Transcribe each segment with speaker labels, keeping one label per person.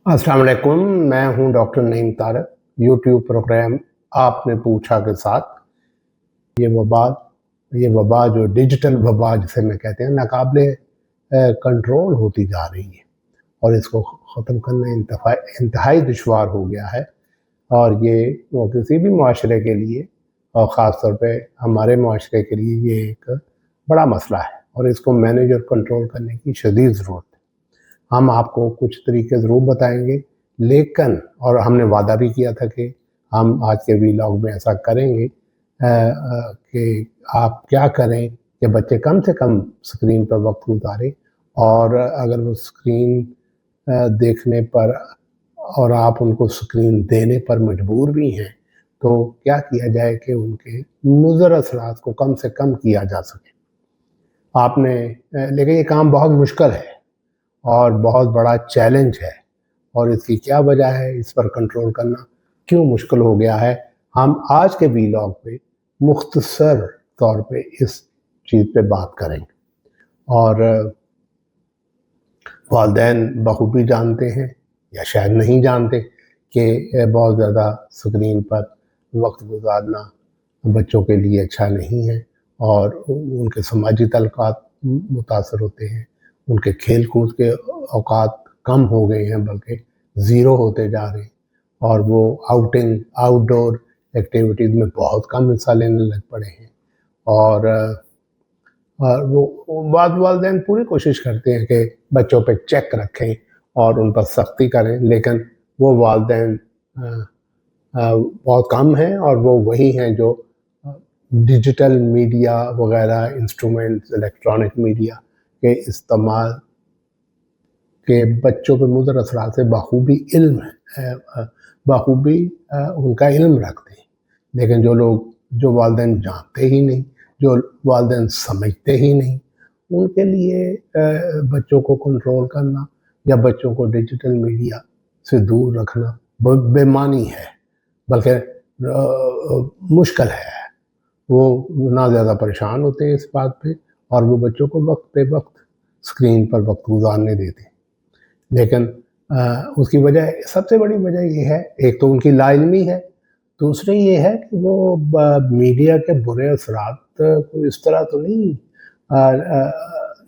Speaker 1: अस्सलाम वालेकुम, मैं हूं doctor Naeem Tariq. YouTube program आपने पूछा के साथ ये वबा ये वबा जो डिजिटल वबा जिसे मैं कहते हैं नाकाबिले कंट्रोल होती जा रही है और इसको ख़त्म करना इंतहाई दुश्वार हो गया है। और ये वो किसी भी मुआशरे के लिए और ख़ास तौर पे हमारे मुआशरे के लिए ये एक बड़ा मसला है और इसको मैनेज और कंट्रोल करने की शदीद ज़रूरत है। हम आपको कुछ तरीके ज़रूर बताएंगे, लेकिन और हमने वादा भी किया था कि हम आज के वीलॉग में ऐसा करेंगे कि आप क्या करें कि बच्चे कम से कम स्क्रीन पर वक्त गुजारें, और अगर वो स्क्रीन देखने पर और आप उनको स्क्रीन देने पर मजबूर भी हैं तो क्या किया जाए कि उनके मुज़र असरात को कम से कम किया जा सके। आपने लेकिन ये काम बहुत मुश्किल है और बहुत बड़ा चैलेंज है, और इसकी क्या वजह है, इस पर कंट्रोल करना क्यों मुश्किल हो गया है, हम आज के वीलॉग पे मुख्तसर तौर पे इस चीज़ पे बात करेंगे। और वालिदैन बखूबी जानते हैं या शायद नहीं जानते कि बहुत ज़्यादा स्क्रीन पर वक्त गुजारना बच्चों के लिए अच्छा नहीं है और उनके समाजी तल्लुकात मुतासर होते हैं, उनके खेल कूद के औकात कम हो गए हैं बल्कि ज़ीरो होते जा रहे हैं, और वो आउटडोर एक्टिविटीज़ में बहुत कम हिस्सा लेने लग पड़े हैं। और वो वालिदैन पूरी कोशिश करते हैं कि बच्चों पे चेक रखें और उन पर सख्ती करें, लेकिन वो वालिदैन बहुत कम हैं और वो वही हैं जो डिजिटल मीडिया वगैरह इंस्ट्रूमेंट्स, इलेक्ट्रॉनिक मीडिया के इस्तेमाल के बच्चों पे मुज़र असरात से बखूबी उनका इल्म रखते हैं। लेकिन जो वालिदैन जानते ही नहीं, जो वालिदैन समझते ही नहीं, उनके लिए बच्चों को कंट्रोल करना या बच्चों को डिजिटल मीडिया से दूर रखना बेमानी है, बल्कि मुश्किल है। वो ना ज़्यादा परेशान होते हैं इस बात पे और वो बच्चों को वक्त पे वक्त स्क्रीन पर वक्त गुजारने देते हैं। लेकिन उसकी वजह, सबसे बड़ी वजह ये है, एक तो उनकी लाइल्मी है, दूसरी ये है कि वो मीडिया के बुरे असरात को इस तरह तो नहीं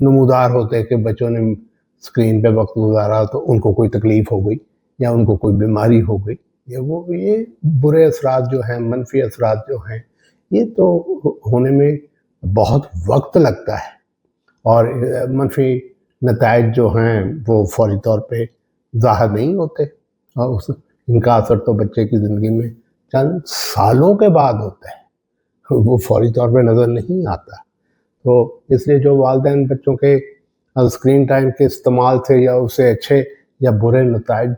Speaker 1: नमूदार होते कि बच्चों ने स्क्रीन पे वक्त गुजारा तो उनको कोई तकलीफ़ हो गई या उनको कोई बीमारी हो गई। ये बुरे असरात जो हैं, मनफी असरात जो हैं, ये तो होने में बहुत वक्त लगता है और मनफी नताइज जो हैं वो फौरी तौर पे ज़ाहिर नहीं होते और इनका असर तो बच्चे की ज़िंदगी में चंद सालों के बाद होता है, वो फौरी तौर पे नज़र नहीं आता। तो इसलिए जो वालिदैन बच्चों के स्क्रीन टाइम के इस्तेमाल से या उससे अच्छे या बुरे नताइज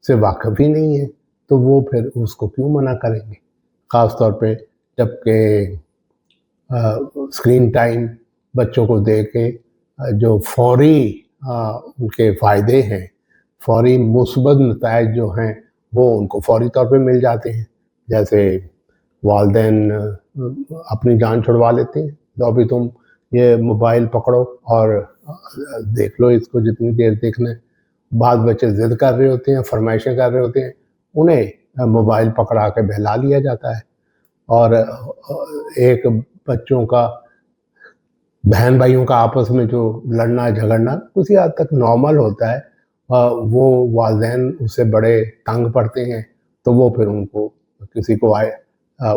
Speaker 1: से वाकिफ़ ही नहीं है तो वो फिर उसको क्यों मना करेंगे, ख़ास तौर पे जबकि स्क्रीन टाइम बच्चों को दे के जो फौरी उनके फ़ायदे हैं, फौरी मुस्बत नताइज जो हैं वो उनको फौरी तौर पे मिल जाते हैं। जैसे वालिदैन अपनी जान छुड़वा लेते हैं, लो अभी तुम ये मोबाइल पकड़ो और देख लो इसको जितनी देर देखना है। बाद बच्चे ज़िद कर रहे होते हैं, फरमाइशें कर रहे होते हैं, उन्हें मोबाइल पकड़ा के बहला लिया जाता है। और एक बच्चों का, बहन भाइयों का आपस में जो लड़ना झगड़ना उसी हद तक नॉर्मल होता है, वो वालिदैन उससे बड़े तंग पड़ते हैं तो वो फिर उनको किसी को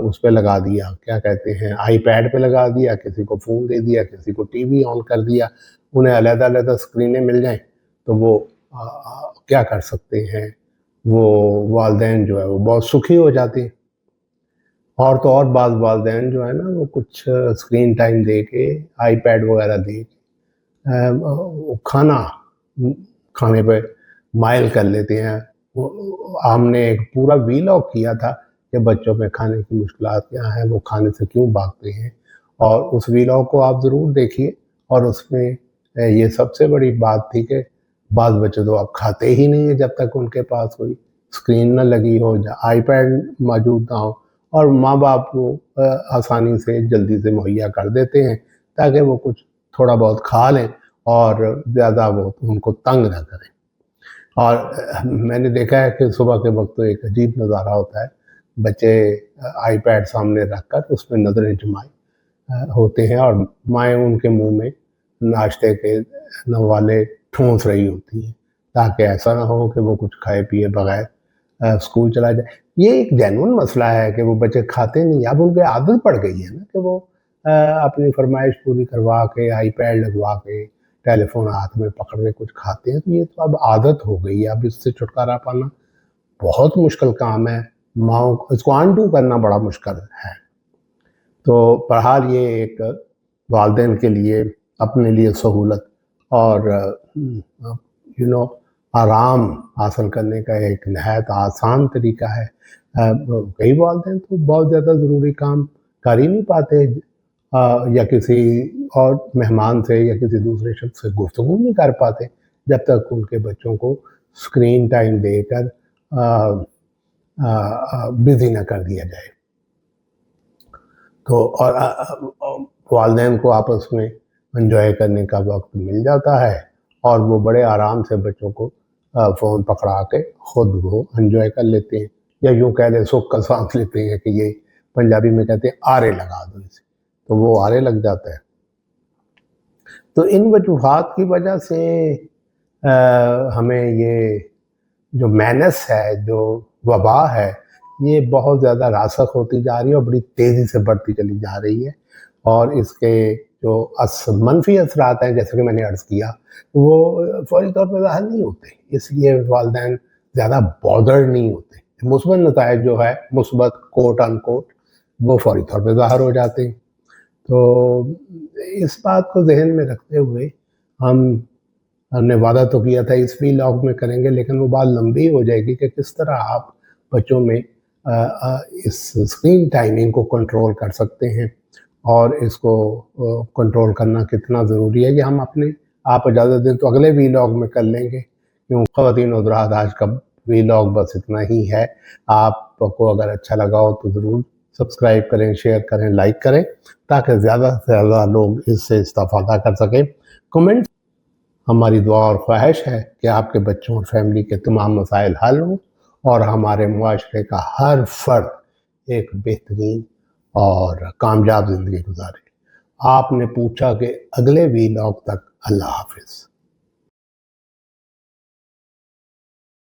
Speaker 1: उस पे लगा दिया, क्या कहते हैं, आईपैड पे लगा दिया, किसी को फ़ोन दे दिया, किसी को टीवी ऑन कर दिया, उन्हें अलग-अलग स्क्रीनें मिल जाएं तो वो क्या कर सकते हैं, वो वालिदैन जो है वो बहुत सुखी हो जाते हैं। और तो और बाज़ वालिदैन जो है ना वो कुछ स्क्रीन टाइम दे के, आईपैड वगैरह दे के वो खाने पे माइल कर लेते हैं। हमने एक पूरा वीलॉग किया था कि बच्चों में खाने की मुश्किलात क्या हैं, वो खाने से क्यों भागते हैं, और उस वीलॉग को आप ज़रूर देखिए। और उसमें ये सबसे बड़ी बात थी कि बाज़ बच्चे तो अब खाते ही नहीं है जब तक उनके पास कोई स्क्रीन ना लगी हो या आईपैड मौजूद ना हो, और माँ बाप वो आसानी से जल्दी से मुहैया कर देते हैं ताकि वो कुछ थोड़ा बहुत खा लें और ज़्यादा वो उनको तंग ना करें। اور میں نے دیکھا ہے کہ صبح کے وقت تو ایک عجیب نظارہ ہوتا ہے، بچے آئی پیڈ سامنے رکھ کر اس میں نظریں جمائے ہوتے ہیں، اور مائیں ان کے منہ میں ناشتے کے نوالے ٹھونس رہی ہوتی ہیں تاکہ ایسا نہ ہو کہ وہ کچھ کھائے پیے بغیر اسکول چلا جائے۔ یہ ایک جینون مسئلہ ہے کہ وہ بچے کھاتے نہیں، اب ان کی عادت پڑ گئی ہے نا کہ وہ اپنی فرمائش پوری کروا کے آئی پیڈ لگوا کے ٹیلی فون ہاتھ میں پکڑ کے کچھ کھاتے ہیں، تو یہ تو اب عادت ہو گئی ہے، اب اس سے چھٹکارا پانا بہت مشکل کام ہے، ماؤں کو اس کو انڈو کرنا بڑا مشکل ہے۔ تو بہرحال یہ ایک والدین کے لیے اپنے لیے سہولت اور آرام حاصل کرنے کا ایک نہایت آسان طریقہ ہے۔ کئی والدین تو بہت زیادہ ضروری کام کر ہی نہیں پاتے، یا کسی اور مہمان سے یا کسی دوسرے شخص سے گفتگو نہیں کر پاتے جب تک ان کے بچوں کو اسکرین ٹائم دے کر بزی نہ کر دیا جائے۔ تو اور والدین کو آپس میں انجوائے کرنے کا وقت مل جاتا ہے، اور وہ بڑے آرام سے بچوں کو فون پکڑا کے خود وہ انجوائے کر لیتے ہیں، یا یوں کہہ لیں سکھ کا سانس لیتے ہیں کہ یہ پنجابی میں کہتے ہیں آرے لگا دو اسے، تو وہ آرے لگ جاتا ہے۔ تو ان وجوہات کی وجہ سے ہمیں یہ جو مینس ہے، جو وبا ہے، یہ بہت زیادہ راسخ ہوتی جا رہی ہے اور بڑی تیزی سے بڑھتی چلی جا رہی ہے، اور اس کے جو منفی اثرات ہیں جیسے کہ میں نے عرض کیا وہ فوری طور پہ ظاہر نہیں ہوتے، اس لیے والدین زیادہ بادر نہیں ہوتے۔ مثبت نتائج جو ہے، مثبت کوٹ ان کوٹ، وہ فوری طور پہ ظاہر ہو جاتے ہیں۔ تو اس بات کو ذہن میں رکھتے ہوئے ہم نے وعدہ تو کیا تھا اس ویلاگ میں کریں گے، لیکن وہ بات لمبی ہو جائے گی کہ کس طرح آپ بچوں میں اس اسکرین ٹائمنگ کو کنٹرول کر سکتے ہیں، اور اس کو کنٹرول کرنا کتنا ضروری ہے، یہ ہم آپ اجازت دیں تو اگلے ویلاگ میں کر لیں گے۔ کیوں خواتین و حضرات، آج کا ویلاگ بس اتنا ہی ہے۔ آپ کو اگر اچھا لگا ہو تو ضرور سبسکرائب کریں، شیئر کریں، لائک کریں، تاکہ زیادہ سے زیادہ لوگ اس سے استفادہ کر سکیں۔ کمنٹ، ہماری دعا اور خواہش ہے کہ آپ کے بچوں اور فیملی کے تمام مسائل حل ہوں، اور ہمارے معاشرے کا ہر فرد ایک بہترین اور کامیاب زندگی گزارے۔ آپ نے پوچھا کہ اگلے ویلاگ تک اللہ حافظ۔